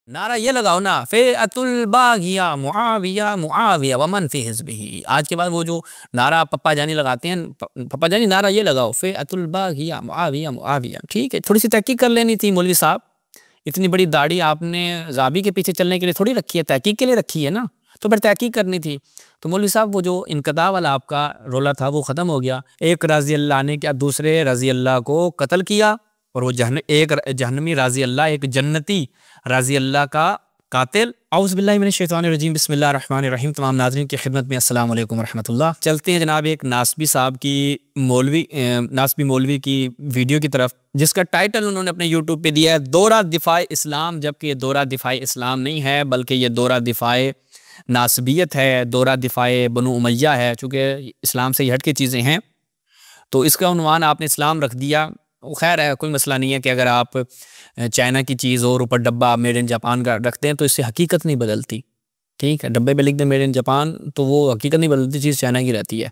नारा ये लगाओ ना, फ़िअतुल बागिया मुआविया मुआविया वमन फ़ी हिज़्बिही। आज के बाद वो जो नारा पप्पा जानी लगाते हैं, पप्पा जानी नारा ये लगाओ, फ़िअतुल बागिया मुआविया मुआविया। ठीक है, थोड़ी सी तहकीक कर लेनी थी मौलवी साहब। इतनी बड़ी दाढ़ी आपने ज़ाबी के पीछे चलने के लिए थोड़ी रखी है, तहकीक के लिए रखी है ना, तो फिर तहकीक करनी थी। तो मौलवी साहब वो जो इनकदा वाला आपका रोला था वो ख़त्म हो गया। एक रज़ी अल्लाह ने क्या दूसरे रज़ी अल्लाह को कत्ल किया, और वो एक जहन्नमी राज़ी अल्लाह एक जन्नती राज़ी अल्लाह का कातिल। औज़ बिल्लाहि मिनश शैतानिर रजीम, बिस्मिल्लाहिर रहमानिर रहीम। तमाम नाज़रीन की खिदमत में अस्सलाम वालेकुम रहमतुल्लाह। चलते हैं जनाब एक नासबी साहब की नासबी मौलवी की वीडियो की तरफ, जिसका टाइटल उन्होंने अपने यूट्यूब पे दिया है दौरा दिफाए इस्लाम। जबकि ये दौरा दिफाए इस्लाम नहीं है, बल्कि ये दौरा दिफाए नासबियत है, दौरा दिफाए बनु उमैया है। चूँकि इस्लाम से हट के चीज़ें हैं तो इसका उन्वान आपने इस्लाम रख दिया। खैर है, कोई मसला नहीं है कि अगर आप चाइना की चीज़ और ऊपर डब्बा मेड इन जापान का रखते हैं तो इससे हकीकत नहीं बदलती। ठीक है, डब्बे पे लिख दें मेड इन जापान तो वो हकीकत नहीं बदलती, चीज़ चाइना की रहती है।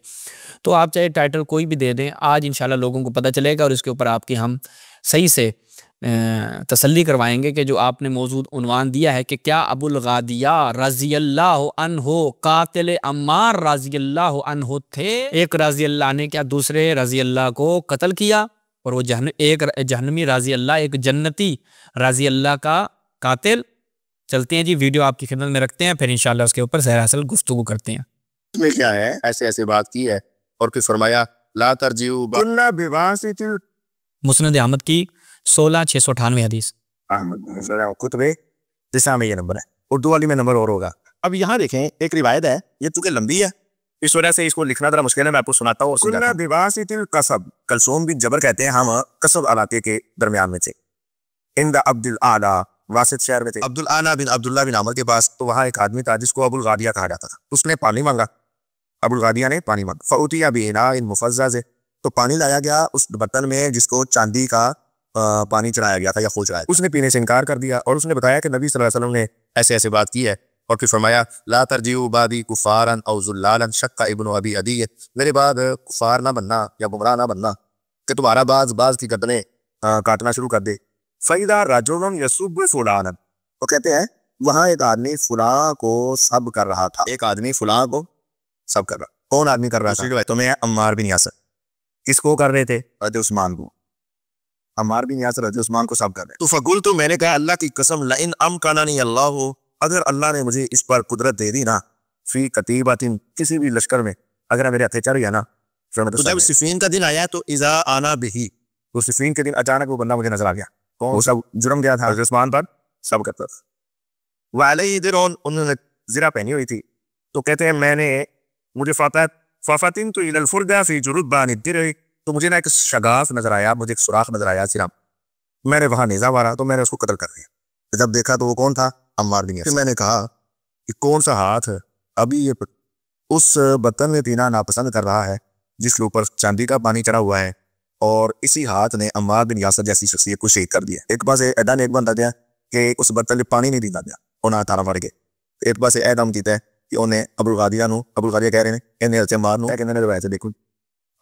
तो आप चाहे टाइटल कोई भी दे दें, आज इंशाल्लाह लोगों को पता चलेगा और इसके ऊपर आपकी हम सही से तसल्ली करवाएंगे कि जो आपने मौजूद उन्वान दिया है कि क्या अबुल गादिया रज़ी अल्लाह अन्हो कातिल अम्मार रज़ी अल्लाह अन्हो थे। एक रज़ी अल्लाह ने क्या दूसरे रज़ी अल्लाह को कत्ल किया, और वो एक जहन्नमी राज़ी अल्लाह एक जन्नती राज़ी अल्लाह का कातिल। चलते हैं जी, वीडियो आपकी खिदमत में रखते हैं, फिर इंशाल्लाह उसके ऊपर ज़हर असल गुफ्तगू करते हैं। इसमें क्या है, ऐसे ऐसे बात की है और फिर फरमाया ला तरजीउ मुस्नद अहमद की 16698 हदीस। कुतबे दिशा में ये नंबर है, उर्दू वाली में नंबर और होगा। अब यहाँ देखें, एक रिवायत है, ये चूंकि लंबी है इस वजह से इसको लिखना जरा मुश्किल है, मैं आपको सुनाता हूँ। कसब कलसूम बिन जबर कहते हैं हम कसब इलाके के दरमियान में थे। इंद अब्दुल आला वासित शहर में थे। अब्दुल आला बिन अब्दुल्ला बिन अमर के पास तो वहाँ एक आदमी था जिसको अबुल गादिया कहा जाता था। उसने पानी मांगा, अबुल गादिया ने पानी मांगा। फउतिया बिना इन मुफज्जा से, तो पानी लाया गया उस बर्तन में जिसको चांदी का पानी चढ़ाया गया था या फूल चढ़ाया। उसने पीने से इनकार कर दिया और उसने बताया कि नबी सल्लल्लाहु अलैहि वसल्लम ने ऐसे ऐसे बात की है। और फिर फरमाया ला तरजीउ बादी कुफारन औ जुल्लालन शक्का इब्नु अबी अदी, मेरे बाद कुफार ना बनना या गुमराह ना बनना कि तुम्हारा बाज की गर्दनें काटना शुरू कर दे। फैदा राजुलन यसुब फुलान, वो कहते हैं वहां एक आदमी फुलां को सब कर रहा था। एक आदमी फुलां को सब कर रहा। कौन आदमी कर रहा था? तुम्हें अम्मार बिन यासर। किसको कर रहे थे? हज़रत उस्मान को। अम्मार बिन यासर हज़रत उस्मान को सब कर रहे। तो फकुल, तो मैंने कहा अल्लाह की कसम लइन अमकानी अल्लाह हो, अगर अल्लाह ने मुझे इस पर कुदरत दे दी ना, फी कतीबातिन किसी भी लश्कर में अगर मेरे हथे चढ़ गया ना, तो जब सिफीन का दिन आया तो इजा आना बिही, तो सिफीन के दिन अचानक वो बंदा मुझे नजर आ गया। वो सब जुर्म गया था उस्मान पर, सब करता था। वाले इधर उन्होंने ज़रा पहनी हुई थी। तो कहते हैं मैंने मुझे फातिन तो इलल फुरदा फी जुरुबान दिर, तो मुझे ना एक शगाफ नजर आया, मुझे एक सुराख नजर आया सिरा। मैंने वहां नेजा मारा तो मैंने उसको कत्ल कर दिया। जब देखा तो वो कौन था? अम्मार बिन यासर। फिर मैंने कहा कि कौन सा हाथ अभी ये उस बर्तन में पीना नापसंद कर रहा है जिसके ऊपर चांदी का पानी चढ़ा हुआ है, और इसी हाथ ने अम्मार बिन यासर जैसी शख्सियत को शहीद कर दिया। एक पास ऐदा ने एक बंदा दिया कि उस बर्तन में पानी नहीं दीता दिया, उन्हें तारा मार के। एक पास ऐदा कीता है कि उन्हें अबुल गादिया कह रहे हैं इन्हें हज़रत अम्मार नूं कहने लगे। वैसे देखो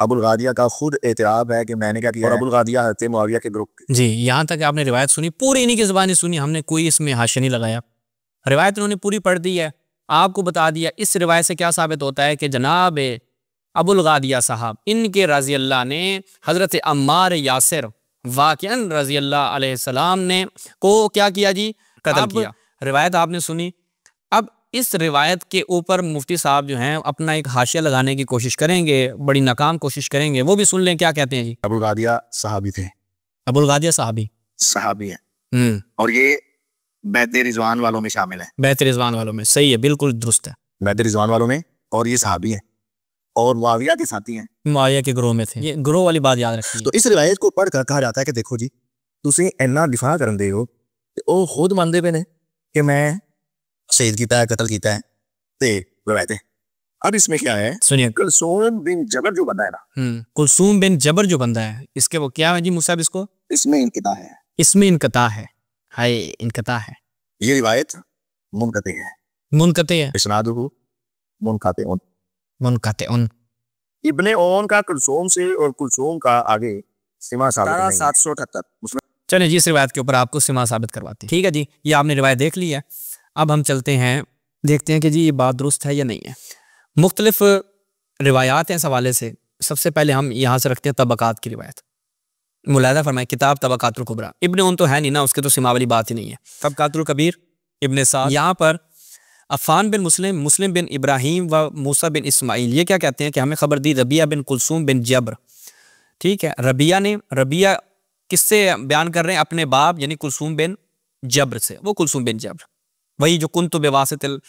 अबुल गादिया का खुद एतराफ है कि मैंने क्या किया, और अबुल गादिया हज़रत मुआविया के ग्रुप। जी, यहाँ तक आपने रिवायत सुनी, पूरी इन्हीं की ज़बानी सुनी, हमने कोई इसमें हाशिया नहीं लगाया। रिवायत उन्होंने पूरी पढ़ दी है, आपको बता दिया। इस रिवायत से क्या साबित होता है कि जनाब अबुल गादिया साहब इनके रज़ी अल्लाह ने हज़रत अम्मार यासिर वाक़िअन रज़ी अल्लाह अलैहिस्सलाम ने को क्या किया जी? कत्ल किया। रिवायत आपने सुनी। अब इस रिवायत के ऊपर मुफ्ती साहब जो हैं अपना एक हाशिया लगाने की कोशिश करेंगे, बड़ी नाकाम कोशिश करेंगे। वो भी सुन लें क्या कहते हैं जी। अबुल गादिया सहाबी थे। अबुल गादिया सहाबी है और ये बैत रिजवान वालों में शामिल है। बैत रिजवान वालों में, सही है, बिल्कुल दुरुस्त है, बैत रिजवान वालों में, और ये सहाबी है और मुआविया के साथी हैं। मुआविया के ग्रोह में थे। ये ग्रोह वाली बात याद रखिए। तो इस रिवायत को पढ़कर कहा जाता है कि देखो जी तुसी इन्ना दिफा करन दे हो, वो खुद मानते पे ने कि मैं शहीद किया है, कत्ल किया है। ते रिवायतें अब इसमें क्या है, सुनिए। कुलसूम बिन जबर जो बंदा है ना, कुलसूम बिन जबर जो बंदा है, इसके वो क्या है जी मुसाब? इसको इसमें इनकता है, इसमें इनकता है, हाय इनकता है। ये रिवायत मुनकते है, मुनकते है, इस्नादुहु मुनकते इब्ने ओन का कुलसूम से और कुलसूम का आगे सीमा 778 उसमें चलें जी, इस रिवायत के ऊपर आपको सिमा साबित करवाते हैं। ठीक है जी, ये आपने रिवायत देख ली है। अब हम चलते हैं, देखते हैं कि जी ये बात दुरुस्त है या नहीं है। मुख्तलिफ रिवायात हैं इस हवाले से। सबसे पहले हम यहाँ से रखते हैं तबकात की रिवायत। मुलाहिज़ा फरमाएं, किताब तबकातुल कुबरा, इब्न उन तो है नहीं ना, उसके तो सिमा वाली बात ही नहीं है। तबकातुल कबीर इब्न साद, यहाँ पर अफ़ान बिन मुस्लिम, मुस्लिम बिन इब्राहीम व मूसा बिन इस्माइल ये क्या कहते हैं कि हमें खबर दी रबिया बिन कुलसूम बिन जब्र। ठीक है, रबिया किससे बयान कर रहे हैं? अपने बाप यानी कुलसूम बिन जब्र से। वो कुलसूम बिन जब्र वही जो कुन्तु बेवासितिल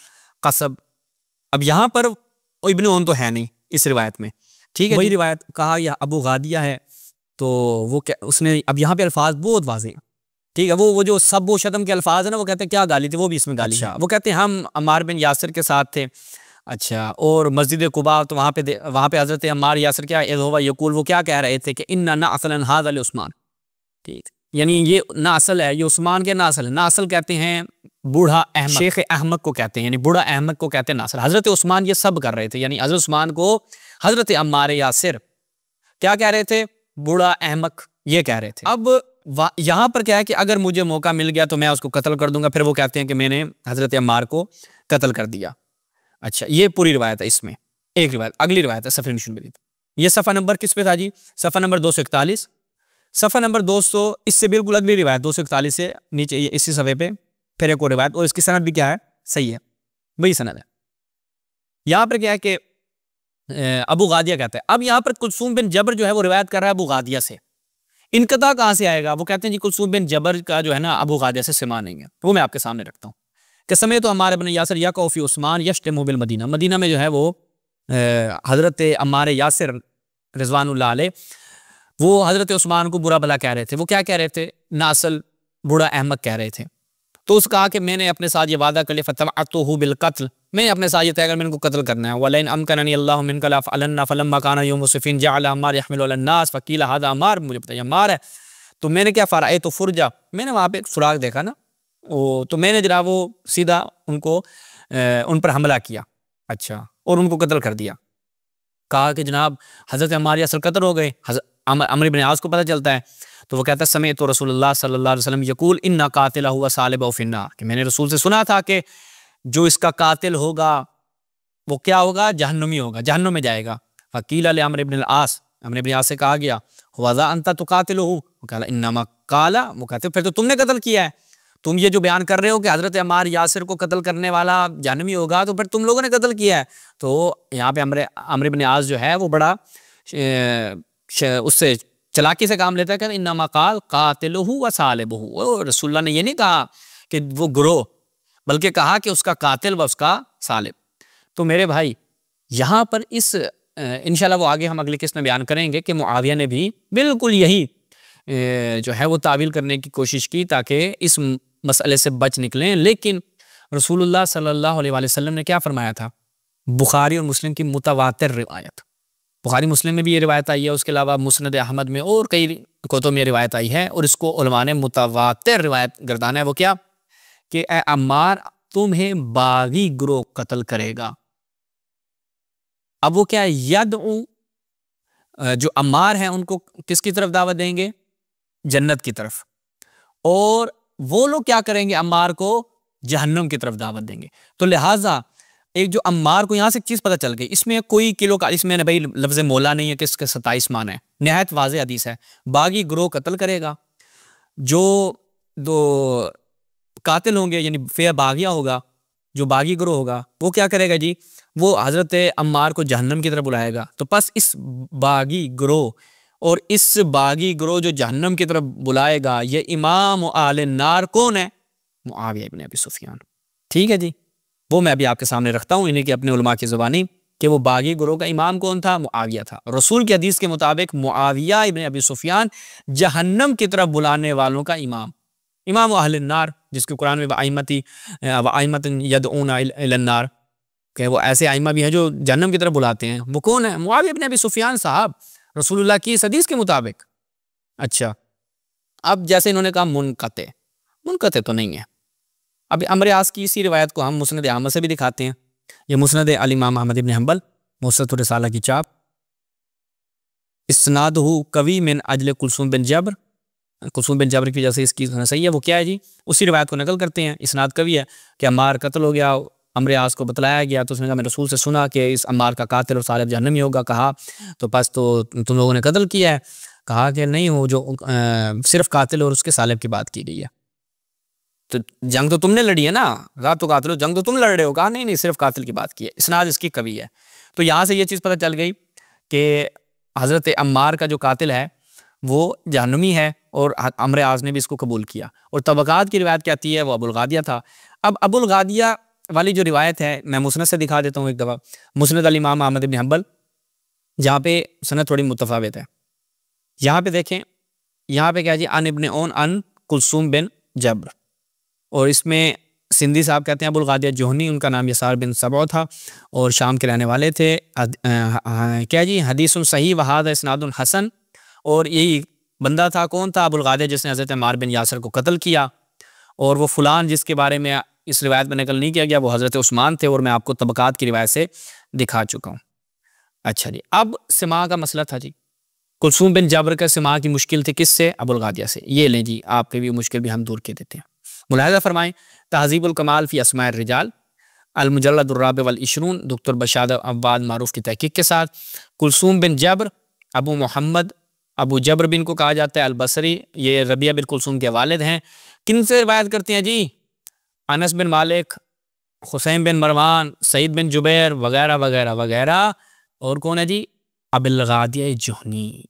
कसब। अब यहाँ पर इब्न उन तो है नहीं इस रिवायत में। ठीक है, वही रिवायत कहा या अबू गादिया है, तो वो क्या उसने, अब यहाँ पे अल्फाज बहुत वाज़ेह हैं। ठीक है, वो जो सब वो शतम के अल्फाज है ना, वो कहते हैं क्या गाली थी, वो भी इसमें गाली है। वो कहते हैं हम अम्मार बिन यासिर के साथ थे। अच्छा, और मस्जिद कुबा, तो वहाँ पे हज़रत अम्मार यासिर क्या यकूल, वो क्या कह रहे थे कि इन्ना नअसलन हाज़ा लि उस्मान। ठीक, यानी ये ना असल है, ये उस्मान के ना असल है। ना असल कहते हैं बूढ़ा अहमद, शेख अहमद को कहते हैं, यानी बूढ़ा अहमद को कहते हैं ना असल। हज़रत उस्मान ये सब कर रहे थे, यानी हज़रत उस्मान को हज़रत अम्मार यासिर क्या कह रहे थे? बूढ़ा अहमद ये कह रहे थे। अब यहाँ पर क्या है कि अगर मुझे मौका मिल गया तो मैं उसको कत्ल कर दूंगा। फिर वो कहते हैं कि मैंने हज़रत अम्मार को कत्ल कर दिया। अच्छा, ये पूरी रिवायत है। इसमें एक रिवायत, अगली रिवायत है सफ़र निशुन में। ये सफ़ा नंबर किस पे था जी? सफ़ा नंबर 241। सफ़ा नंबर 200 इससे बिल्कुल अगली रिवायत 241 से नीचे, ये इसी सफ़े पे फिर एक और रिवायत, और इसकी सनद भी क्या है? सही है, वही सनद है। यहाँ पर क्या है कि अबू गादिया कहता है। अब यहाँ पर कुलसूम बिन जबर जो है वो रिवायत कर रहा है अबू गादिया से। इनकता कहाँ से आएगा? वो कहते हैं जी कुलसूम बिन जबर का जो है ना अबू गादिया से सिमा नहीं है। वो मैं आपके सामने रखता हूँ कि समय तो हमारे बन यासिर या कौफी उस्मान यश्तमु बिल मदीना, मदीना में जो है वो हज़रत अम्मार यासिर रिज़वानुल्लाह अलैह वो हज़रत उस्मान को बुरा भला कह रहे थे। वो क्या कह रहे थे? नासल बूढ़ा अहमद कह रहे थे। तो उसने कहा कि मैंने अपने साथ ये वादा कर लिया, फतमअतुहु बिल कत्ल, मैंने अपने साथ ये तय कर मैंने इनको कत्ल करना है। वलइन अमकननी अल्लाहु मिनका लअफ़अलन्ना फलम्मा काना यौमु सिफ़ीन जअल अम्मार यहमिलु अलन्नास फ़क़ीला हाज़ा अम्मार, मुझे पता है अम्मार है। तो मैंने क्या फ़रअयतु फ़ुरजा, मैंने वहाँ पे एक सुराग देखा ना, तो मैंने जरा वो सीधा उनको उन पर हमला किया। अच्छा, और उनको कत्ल कर दिया। कहा कि जनाब हज़रत अम्मार यासिर कत्ल हो गए। अम्र इब्न आस को पता चलता है, तो वो कहता है समय तो रसूलुल्लाह सल्लल्लाहु अलैहि वसल्लम यकूल इन्ना कातिलहु व सालिबहु फिन्नार, कि मैंने रसूल से सुना था कि जो इसका कातिल होगा वो क्या होगा? जहन्नमी होगा, जहन्नुम में जाएगा। फ़क़ील ले अम्र इब्न आस, अम्र इब्न आस से कहा गया हुज़ा अंता तुक़ातिलहु, वो कहा इन्नमा काला, वो कहते फिर तो तुमने कत्ल किया है। तुम ये जो बयान कर रहे हो कि हज़रत अम्मार यासिर को कत्ल करने वाला जहन्नमी होगा, तो फिर तुम लोगों ने कत्ल किया है। तो यहाँ पे अम्र इब्न आस जो है वो बड़ा उससे चलाकी से काम लेता है कि इन्नमा काल कातिलहु व सालिबहु। रसूलुल्लाह ने ये नहीं कहा कि वो गिरोह, बल्कि कहा कि उसका कातिल व उसका सालिब। तो मेरे भाई यहाँ पर इस इंशाल्लाह वो आगे हम अगली किस्त में बयान करेंगे कि मुआविया ने भी बिल्कुल यही जो है वो तावील करने की कोशिश की ताकि इस मसले से बच निकलें। लेकिन रसूलुल्लाह सल्लल्लाहु अलैहि वसल्लम ने क्या फरमाया था? बुखारी और मुस्लिम की मुतवातिर रिवायत, बुखारी मुस्लिम में भी ये रिवायत आई है, उसके अलावा मुस्नद अहमद में और कई कुतुब में रिवायत आई है, और इसको उलमा ने मुतवातिर रिवायत गर्दाना है। वो क्या कि ए अम्मार तुम्हें बागी ग्रोह कत्ल करेगा। अब वो क्या यदउ जो अम्मार हैं उनको किसकी तरफ दावत देंगे? जन्नत की तरफ। और वो लोग क्या करेंगे? अम्मार को जहन्नम की तरफ दावत देंगे। तो लिहाजा एक जो अम्मार को यहाँ से एक चीज़ पता चल गई, इसमें कोई किलो का, इसमें भाई लफ्ज़ मौला नहीं है कि इसके 27 मान है, नहायत वाज़ेह हदीस है। बागी ग्रोह कत्ल करेगा, जो दो कातिल होंगे यानी फेर बागिया होगा, जो बागी ग्रोह होगा वो क्या करेगा जी? वो हज़रत अम्मार को जहन्नम की तरफ बुलाएगा। तो बस इस बागी ग्रोह और इस बागी ग्रोह जो जहन्नम की तरफ बुलाएगा, ये इमाम आले नार कौन है? मुआविया इब्न अबी सुफियान। ठीक है जी, वो मैं अभी आपके सामने रखता हूँ इन्हीं की अपने उलमा की ज़ुबानी कि वो बागी ग्रोह का इमाम कौन था? मुआविया था। रसूल की हदीस के मुताबिक मुआविया इब्न अबी सुफियान जहन्नम की तरफ बुलाने वालों का इमाम, इमाम अहले नार, जिसके कुरान में वअइमतन यदऊना इलन नार, कि वो ऐसे आइमा भी हैं जो जहन्नम की तरफ बुलाते हैं। वो कौन है? मुआविया इब्न अबी सुफियान साहब, रसूलुल्लाह की इस हदीस के मुताबिक। अच्छा, अब जैसे इन्होंने कहा मुनक़ते तो नहीं है। अब अम्र आस की इसी रिवायत को हम मुस्नद अहमद से भी दिखाते हैं। ये मुस्नद अल इमाम अहमद इब्न हंबल मुसनद रिसाला की चाप, इस्नादहु कवी मिन अजल कुलसूम बिन जब्र, कुलसूम बिन जबर की वजह से इसकी सही है। वो क्या है जी, उसी रिवायत को नकल करते हैं। इसनाद कवि है कि अम्मार कत्ल हो गया, अमर आस को बतलाया गया तो उसने कहा मैं रसूल से सुना कि इस अम्मार का कातिल और सालिब जहन्नमी होगा। कहा तो बस तो तुम लोगों ने कत्ल किया है। कहा कि नहीं, वो जो सिर्फ कातिल और उसके सालिब की बात की गई है। तो जंग तो तुमने लड़ी है ना, रात तो कातिल हो, जंग तो तुम लड़ रहे हो। कहा नहीं नहीं, सिर्फ कातिल की बात की है। इसनाद इसकी कवि है। तो यहाँ से ये चीज़ पता चल गई कि हज़रत अम्मार का जो कातिल है वो जहन्नमी है और अमर आज़ ने भी इसको कबूल किया। और तबक़ात की रिवायत क्या आती है, वो अबुल गादिया था। अब अबुल गादिया वाली जो रिवायत है मैं मुस्नद से दिखा देता हूँ एक दफ़ा। मुस्नद अल इमाम अहमद इब्न हंबल, जहाँ पे सनद थोड़ी मुतफ़ावित है। यहाँ पे देखें, यहाँ पे क्या जी, अन इब्न ओन अन कुलसूम बिन जब्र, और इसमें सिंधी साहब कहते हैं अबुल गादिया जोहनी, उनका नाम यसार बिन सबौ था और शाम के रहने वाले थे। क्या जी, हदीस सही वहाद इसनादुन हसन। और यही बंदा था, कौन था, अबुल गादिया जिसने हज़रत अम्मार बिन यासर को कत्ल किया। और वो फुलान जिसके बारे में इस रिवायत में नकल नहीं किया गया वो हज़रत उस्मान थे, और मैं आपको तबक़ात की रिवायत से दिखा चुका हूँ। अच्छा जी, अब सिमा का मसला था जी, कुलसूम बिन जबर का सिमा की मुश्किल थी किससे, अबुल गादिया से। ये लें जी, आपके भी मुश्किल भी हम दूर कर देते हैं। मुलाहिज़ा फरमाएं, तहज़ीबुल कमाल फ़ी अस्माए रिजाल, अल मुजल्लदुर राबि वल इशरून, डॉक्टर बशाद अब्बाद मारूफ की तहकीक के साथ। कुलसूम बिन जबर अबू मोहम्मद अबू जबर बिन को कहा जाता है, अल बसरी, ये रबिया बिन कुलसूम के वालिद हैं। किन से रिवायत करते हैं जी, अनस बिन मालिक, हुसैन बिन मरवान, सईद बिन जुबैर वगैरह वगैरह वगैरह। और कौन है जी, अबुल गादिया जोहनी,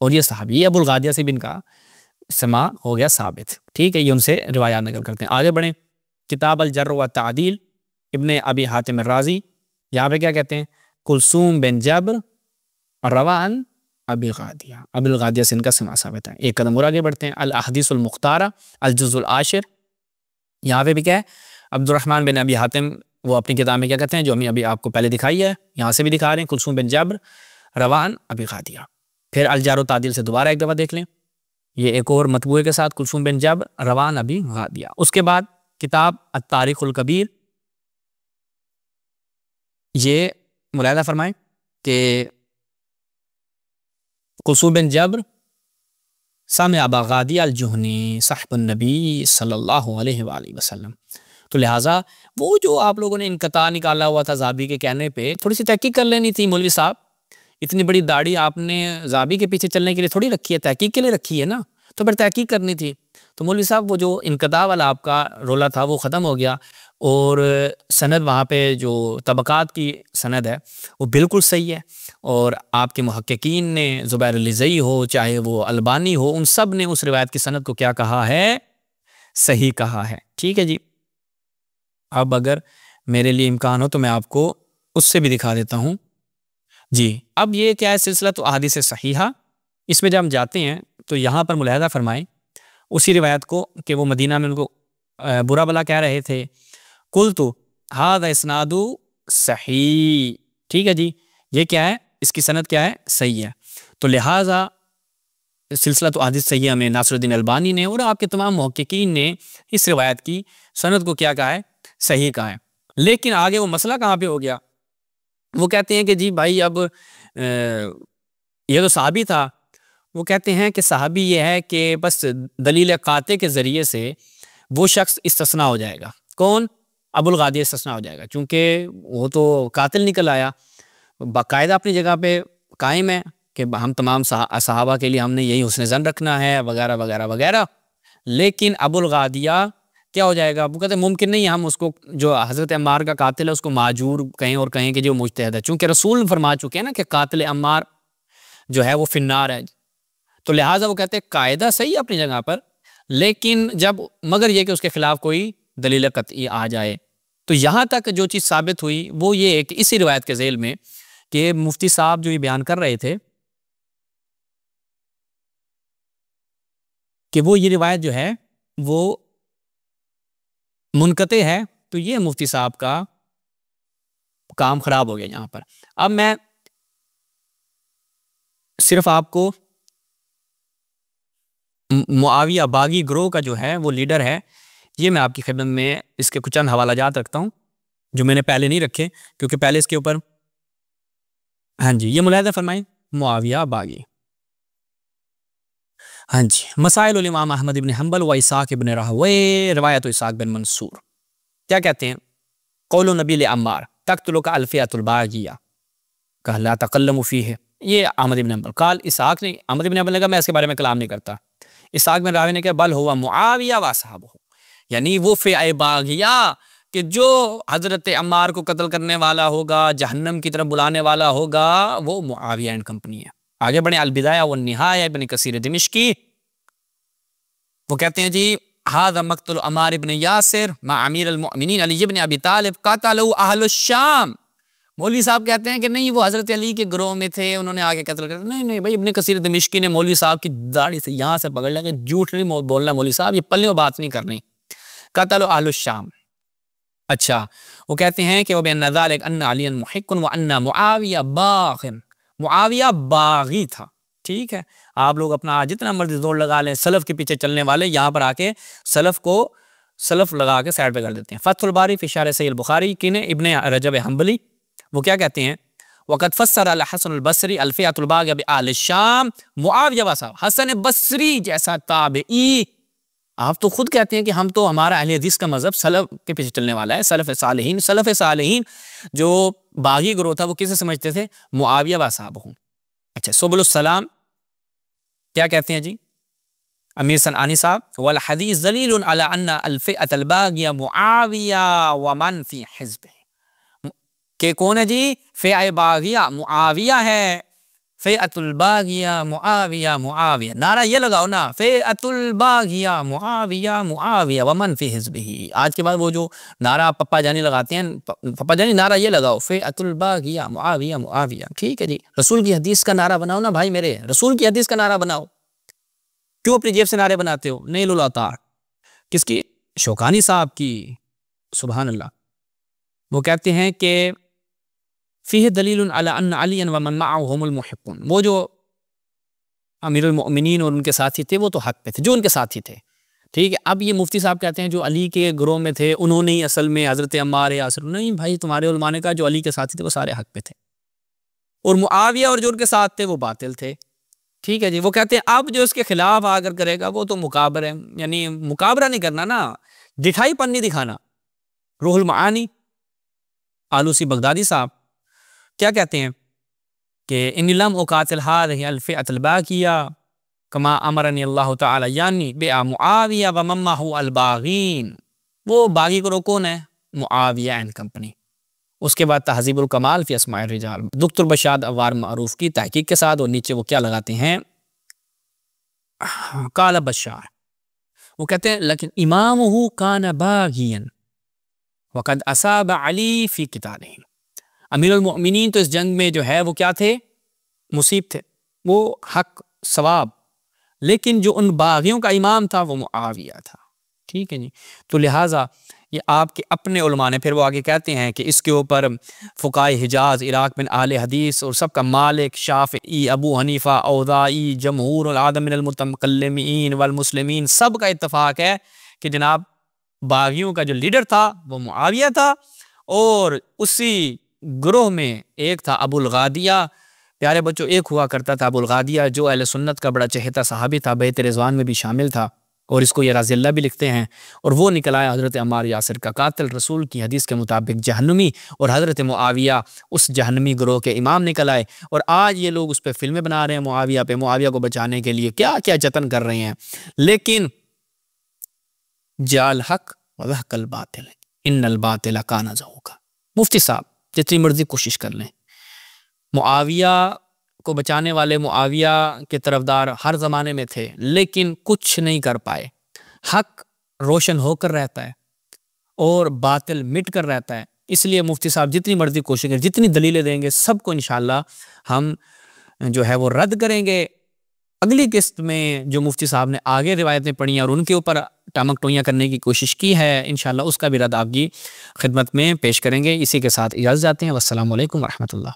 और ये सहाबी अबुल गादिया से भी इनका समा हो गया साबित। ठीक है, ये उनसे रिवायात नकल करते हैं। आगे बढ़ें, किताब अल जर्र व तादील, इब्ने अबी हातिम राजी, यहाँ पे क्या कहते हैं, कुलसूम बिन जब्र रवान अबी गादिया, अबुल गादिया से इनका समा साबित है। एक कदम और आगे बढ़ते हैं, अल अहदीसुल मुख्तारा अल जुज़ुल आशिर, यहाँ पे भी क्या है, अब्दुर्रहमान बिन अबी हातिम वो अपनी किताब में क्या कहते हैं, जो हमें अभी आपको पहले दिखाई है, यहाँ से भी दिखा रहे हैं, कुलसूम बिन जब्र रवान अबी गादिया। फिर अल जर्र व तादील से दोबारा एक दफ़ा देख लें, ये एक और मतबूए के साथ, कुलसूम बिन जब्र रवान अबी गादिया। उसके बाद किताब अत-तारीख़ुल कबीर, ये मुलाहिज़ा फरमाएं कि कुलसूम बिन जब्र सामे अबा गादिया अल जुहनी साहिबुन नबी सल्लल्लाहु अलैहि वसल्लम। तो लिहाजा वो जो आप लोगों ने इनकता निकाला हुआ था ज़ाबी के कहने पे, थोड़ी सी तहकीक कर लेनी थी मौलवी साहब। इतनी बड़ी दाढ़ी आपने ज़ाबी के पीछे चलने के लिए थोड़ी रखी है, तहकीक के लिए रखी है ना, तो फिर तहकीक करनी थी। तो मौलवी साहब वो जो इनकता वाला आपका रोला था वो ख़त्म हो गया, और सनद वहाँ पे जो तबक़ात की सनद है वो बिल्कुल सही है। और आपके मुहक्किकीन ने, ज़ुबैर लिज़ई हो चाहे वो अलबानी हो, उन सब ने उस रिवायत की सनद को क्या कहा है, सही कहा है। ठीक है जी, अब अगर मेरे लिए इम्कान हो तो मैं आपको उससे भी दिखा देता हूँ जी। अब ये क्या है, सिलसिला तो अहादीस सहीहा, इसमें जब हम जाते हैं तो यहाँ पर मुलाहिज़ा फरमाएं उसी रिवायत को कि वो मदीना में उनको बुरा भला कह रहे थे। कुल तो हादा इस्नादु सही, ठीक है जी, ये क्या है, इसकी सनद क्या है, सही है। तो लिहाजा सिलसिला तो अहादीस सहीहा में नासिरुद्दीन अलबानी ने और आपके तमाम मुहक्किकीन ने इस रिवायत की सनद को क्या कहा है, सही कहा है। लेकिन आगे वो मसला कहाँ पे हो गया, वो कहते हैं कि जी भाई अब ये तो सहाबी था, वो कहते हैं कि सहाबी ये है कि बस दलील काते के ज़रिए से वो शख्स इस्तिस्ना हो जाएगा। कौन, अबुल गादिया इस्तिस्ना हो जाएगा, चूँकि वो तो कातिल निकल आया, बाकायदा अपनी जगह पे कायम है कि हम तमाम सहाबा के लिए हमने यही हुस्न ज़न रखना है वगैरह वगैरह वगैरह। लेकिन अबुल गादिया क्या हो जाएगा, वो कहते हैं मुमकिन नहीं है हम उसको, जो हज़रत अम्मार का कातिल है, उसको माजूर कहें और कहें कि जो मुज्तहिद है, चूँकि रसूल फरमा चुके हैं ना कि कातिल अम्मार जो है वो फिन्नार है। तो लिहाजा वो कहते हैं कायदा सही है अपनी जगह पर, लेकिन जब मगर ये कि उसके खिलाफ कोई दलील कतई आ जाए। तो यहाँ तक जो चीज़ साबित हुई वो ये है कि इसी रिवायत के ज़ेल में कि मुफ्ती साहब जो ये बयान कर रहे थे कि वो ये रिवायत जो है वो मुनक़ते है, तो ये मुफ्ती साहब का काम ख़राब हो गया यहाँ पर। अब मैं सिर्फ आपको मुआविया बागी ग्रोह का जो है वो लीडर है, ये मैं आपकी खिदमत में इसके कुछ चंद हवाला जात रखता हूँ जो मैंने पहले नहीं रखे, क्योंकि पहले इसके ऊपर, हाँ जी, ये मुलाहिज़ा फरमाएं, मुआविया बागी हाँ जी, मसाइल उल इमाम अहमद इब्न हम्बल व इसाक इब्न राहवे रिवायत इसाक बिन मंसूर। क्या कहते हैं? कौलु नबी अम्मार तक़्तुलुका अल्फ़ियतुल बागिया कहा ला तकल्लमु फ़ीह। ये अहमद इब्न हम्बल काल इसाक ने, अहमद इब्न हम्बल ने कहा मैं इसके बारे में कलाम नहीं करता। इसाक बिन राहवे ने कहा बल हुवा मुआविया व असहाबुहु, यानी वो फ़िए बागिया कि जो हज़रत अम्मार को कत्ल करने वाला होगा, जहन्नम की तरफ बुलाने वाला होगा, वो मुआविया एंड कंपनी है। आगे बढ़े, अल बिदाया व निहाया इब्न कसीर दिमिश्की, वो कहते हैं जी हाज़ा मक़्तुल अम्मार इब्न यासिर मा अमीर अल मुअमिनीन अली इब्न अबी तालिब क़तलहु अहलुश शाम। मौलवी साहब कहते हैं कि नहीं वो हज़रत अली के ग्रोह में थे, उन्होंने आगे कत्ल कर। नहीं नहीं भाई, इब्न कसीर दिमिश्की ने मौलवी साहब की दाढ़ी से यहाँ से पकड़ लिया कि झूठ नहीं बोलना मौलवी साहब, ये पल्ले में बात नहीं करनी। क़तलहु अहलुश शाम। अच्छा, वो कहते हैं कि वह बेन ज़ालिक अन्ना अलियन मुहिक्कुन व अन्ना मुआविया बाग़िन, मुआविया बागी था। ठीक है, आप लोग अपना जितना मर्जी जोर लगा लें, सलफ़ के पीछे चलने वाले यहाँ पर आके सलफ़ को सलफ़ लगा के साइड पे कर देते हैं। फ़थुल बारी फ़ी शरह सहीह बुखारी की ने इब्न रजब हम्बली, वो क्या कहते हैं? वक़द फ़स्सर अल हसन अल बसरी अल्फ़ियतुल बागिया बि आल शाम मुआविया व साहब। हसन बसरी जैसा ताबई, आप तो खुद कहते हैं कि हम तो, हमारा अहले हदीस का मज़हब सलफ़ के पीछे चलने वाला है। सलफ़ सालिहीन, सलफ़ सालिहीन जो बागी ग्रोह था वो किसे समझते थे? मुआविया व साहब। अच्छा, सुबुलुस सलाम क्या कहते हैं जी अमीर सनआनी साहब? वल हदीस दलीलुन अला अन्ना अल फ़िअतल बागिया मुआविया व मन फ़ी हिज़्बिही, के कौन है जी? फ़िअए बागिया मुआविया है। फ़िअतुल बागिया मुआविया मुआविया, नारा ये लगाओ ना, फ़िअतुल बागिया मुआविया मुआविया व मन फ़ी हिज़्बिही। आज के बाद वो जो नारा पप्पा जानी लगाते हैं, पप्पा जानी नारा ये लगाओ, फ़िअतुल बागिया मुआविया मुआविया। ठीक है जी, रसूल की हदीस का नारा बनाओ ना भाई मेरे, रसूल की हदीस का नारा बनाओ। क्यों अपनी जेब से नारे बनाते हो? नैलुल औतार किसकी? शौकानी साहब की। सुभान अल्लाह। वो कहते हैं कि फ़ीह दलीलुन अला अन्ना अलियन व मन मअहु हुमुल मुहिब्बून, वो जो अमीरुल मोमिनीन और उनके साथी थे वो तो हक पे थे, जो उनके साथी थे। ठीक है, अब ये मुफ्ती साहब कहते हैं जो अली के ग्रोह में थे उन्होंने ही असल में हज़रत अम्मार यासिर। नहीं भाई, तुम्हारे उलमा ने कहा जो अली के साथी थे वो सारे हक पे थे, और मुआविया और जो उनके साथ थे वो बातिल थे। ठीक है जी, वो कहते हैं अब जो इसके खिलाफ आकर करेगा वो तो मुकाबर है, यानी मुकाबरा नहीं करना ना, दिखाई पन्नी दिखाना। रूहुल मानी आलूसी बगदादी साहब क्या कहते हैं कि इन्निलम उकातिल हाज़िही अल फ़िअतल बागिया कमा अमरनी अल्लाह तआला यानी बिआ मुआविया व मम्माहु अल बागीन। वो बागी ग्रोह कौन है? Muawiya and company. उसके बाद तहज़ीबुल कमाल फ़ी अस्माइर रिजाल दुक्तुर बशाद अवार मारूफ की तहकीक के साथ, और नीचे वो क्या लगाते हैं? काला बशार। वो कहते हैं लेकिन इमामुहु कान बागियन वक़द असाब अली फ़ी क़ितालिही। अमीरुल मोमिनीन तो इस जंग में जो है वो क्या थे? मुसीब थे, वो हक सवाब, लेकिन जो उन बागियों का इमाम था वो मुआविया था। ठीक है जी, तो लिहाजा ये आपके अपने उलमा ने, फिर वो आगे कहते हैं कि इसके ऊपर फ़ुक़ाए हिजाज़, इराक़ में आले हदीस और सबका मालिक, शाफ़िई, अबू हनीफ़ा, औज़ाई, जमहूर उल आदम मिनल मुतकल्लिमीन वल मुस्लिमीन, सब का इत्तफ़ाक़ है कि जनाब बागियों का जो लीडर था वो मुआविया था, और उसी ग्रोह में एक था अबुल गादिया। प्यारे बच्चों, एक हुआ करता था अबुल गादिया जो अहले सुन्नत का बड़ा चहेता सहाबी था, बैत रिज़वान में भी शामिल था, और इसको ये राज़िल्लाह भी लिखते हैं। और वो निकल आया हज़रत अम्मार यासिर का कातिल, रसूल की हदीस के मुताबिक जहन्नमी, और हज़रत मुआविया उस जहन्नमी ग्रोह के इमाम निकल आए। और आज ये लोग उस पर फिल्में बना रहे हैं मुआविया पे, मुआविया को बचाने के लिए क्या क्या जतन कर रहे हैं, लेकिन जाल हक वहकल बातिल इन्नल बातिल काना ज़हूका। मुफ्ती साहब जितनी मर्जी कोशिश कर लें, मुआविया को बचाने वाले, मुआविया के तरफदार हर ज़माने में थे, लेकिन कुछ नहीं कर पाए। हक रोशन होकर रहता है और बातिल मिट कर रहता है। इसलिए मुफ्ती साहब जितनी मर्जी कोशिश करें, जितनी दलीलें देंगे, सबको इंशाअल्लाह हम जो है वो रद्द करेंगे। अगली किस्त में जो मुफ्ती साहब ने आगे रिवायतें पढ़ी और उनके ऊपर टामक टोइयाँ करने की कोशिश की है, इंशाअल्लाह उसका भी रद्द आपकी खिदमत में पेश करेंगे। इसी के साथ इजाज़त चाहते हैं। वस्सलामु अलैकुम वरहमतुल्लाह।